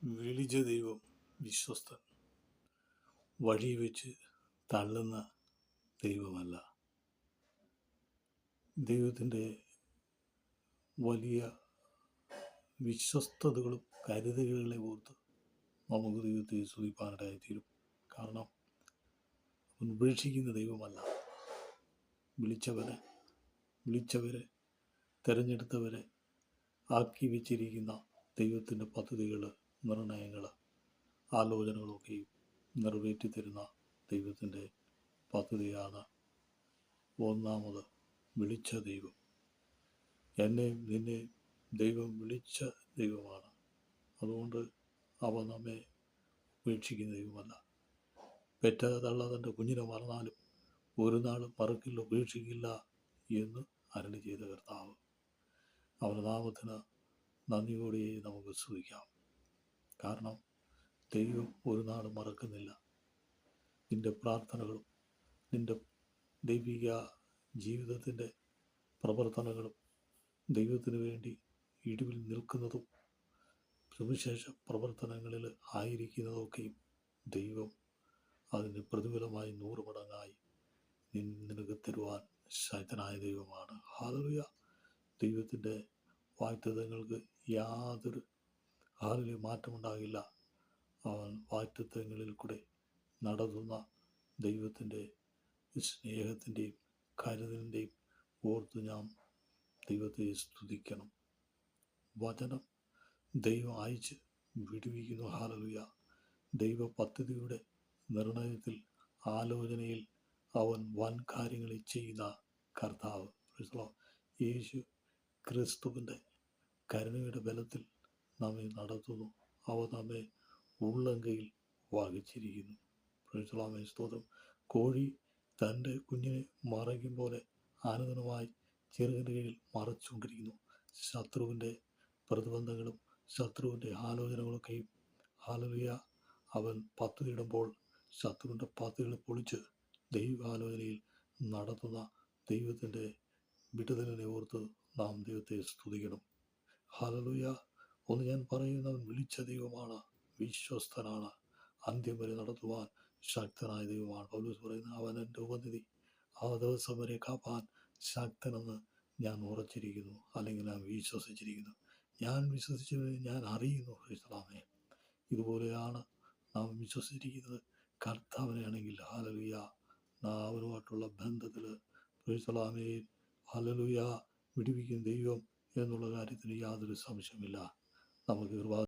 വിളിച്ച ദൈവം വിശ്വസ്തൻ. വഴി വെച്ച് തള്ളുന്ന ദൈവമല്ല. ദൈവത്തിൻ്റെ വലിയ വിശ്വസ്തതകളും കരുതലുകളെ ഓർത്ത് നമുക്ക് ദൈവത്തെ സ്തുതിപ്പാനിടയായിത്തീരും. കാരണം അവൻ ഉപേക്ഷിക്കുന്ന ദൈവമല്ല. വിളിച്ചവരെ തിരഞ്ഞെടുത്തവരെ ആക്കി വെച്ചിരിക്കുന്ന ദൈവത്തിൻ്റെ പദ്ധതികൾ, നിർണയങ്ങൾ, ആലോചനകളൊക്കെയും നിറവേറ്റി തരുന്ന ദൈവത്തിൻ്റെ പദ്ധതിയാണ് ഒന്നാമത് വിളിച്ച ദൈവം. എന്നെയും നിന്നെയും ദൈവം വിളിച്ച ദൈവമാണ്. അതുകൊണ്ട് അവ നമ്മെ ഉപേക്ഷിക്കുന്ന ദൈവമല്ല. പെറ്റ തള്ള തൻ്റെ കുഞ്ഞിനെ മറന്നാലും ഒരു നാളും മറക്കില്ല, ഉപേക്ഷിക്കില്ല എന്ന് അരുളി ചെയ്ത കർത്താവ്. അവൻ്റെ നാമത്തിന് നന്ദിയോടെ നമുക്ക് സ്തുതിക്കാം. കാരണം ദൈവം ഒരു നാളും മറക്കുന്നില്ല. നിൻ്റെ പ്രാർത്ഥനകളും നിൻ്റെ ദൈവിക ജീവിതത്തിൻ്റെ പ്രവർത്തനങ്ങളും ദൈവത്തിന് വേണ്ടി ഇടിവിൽ നിൽക്കുന്നതും സുവിശേഷ പ്രവർത്തനങ്ങളിൽ ആയിരിക്കുന്നതൊക്കെയും ദൈവം അതിന് പ്രതിഫലമായി 100 മടങ്ങായി നിനക്ക് തരുവാൻ ശക്തനായ ദൈവമാണ്. ഹല്ലേലൂയ. ദൈവത്തിൻ്റെ വാഗ്ദത്തങ്ങൾക്ക് യാതൊരു മാറ്റമുണ്ടാകില്ല. അവൻ വാഗ്ദത്തങ്ങളിൽ കൂടെ നടത്തുന്ന ദൈവത്തിൻ്റെ സ്നേഹത്തിൻ്റെയും കരുതലിൻ്റെയും ഓർത്ത് നാം ദൈവത്തെ സ്തുതിക്കണം. വചനം ദൈവം അയച്ച് വിടുവിക്കുന്നു. ഹല്ലേലൂയ. ദൈവ പദ്ധതിയുടെ നിർണയത്തിൽ, ആലോചനയിൽ അവൻ വൻ കാര്യങ്ങളിൽ ചെയ്യുന്ന കർത്താവ്. യേശു ക്രിസ്തുവിൻ്റെ കരുണയുടെ ബലത്തിൽ നമ്മെ നടത്തുന്നു. അവ നമ്മെ ഉള്ളങ്കയിൽ വഹിച്ചിരിക്കുന്നു. സ്തോത്രം. കോഴി തൻ്റെ കുഞ്ഞിനെ മറയ്ക്കും പോലെ ആനന്ദമായി ചെറുകിൻ്റെ കീഴിൽ മറച്ചുകൊണ്ടിരിക്കുന്നു. ശത്രുവിൻ്റെ പ്രതിബന്ധങ്ങളും ശത്രുവിൻ്റെ ആലോചനകളൊക്കെയും ഹല്ലേലൂയ അവൻ പദ്ധതിയിടുമ്പോൾ ശത്രുവിൻ്റെ പദ്ധതികൾ പൊളിച്ച് ദൈവാലോചനയിൽ നടത്തുന്ന ദൈവത്തിൻ്റെ വിടുതലിനെ ഓർത്ത് നാം ദൈവത്തെ സ്തുതിക്കണം. ഹല്ലേലൂയ. ഒന്ന് ഞാൻ പറയുന്നവൻ വിളിച്ച ദൈവമാണ്, വിശ്വസ്തനാണ്, അന്ത്യം വരെ നടത്തുവാൻ ശക്തനായ ദൈവമാണ്. പൗലോസ് പറയുന്നത് അവൻ എൻ്റെ ഉപനിധി, ആ ദിവസം വരെ കാപ്പാൻ ശക്തനെന്ന് ഞാൻ ഉറച്ചിരിക്കുന്നു, അല്ലെങ്കിൽ ഞാൻ വിശ്വസിച്ചിരിക്കുന്നു. ഞാൻ വിശ്വസിച്ചത് ഞാൻ അറിയുന്നു. ക്രിസ്തുവേ, ഇതുപോലെയാണ് നാം വിശ്വസിച്ചിരിക്കുന്നത്. കർത്താവിനെയാണെങ്കിൽ ഹല്ലേലൂയ അവനുമായിട്ടുള്ള ബന്ധത്തിൽ ക്രിസ്തുവേ ഹല്ലേലൂയ വിടുവിക്കും ദൈവം എന്നുള്ള കാര്യത്തിന് യാതൊരു സംശയമില്ല. നമുക്ക്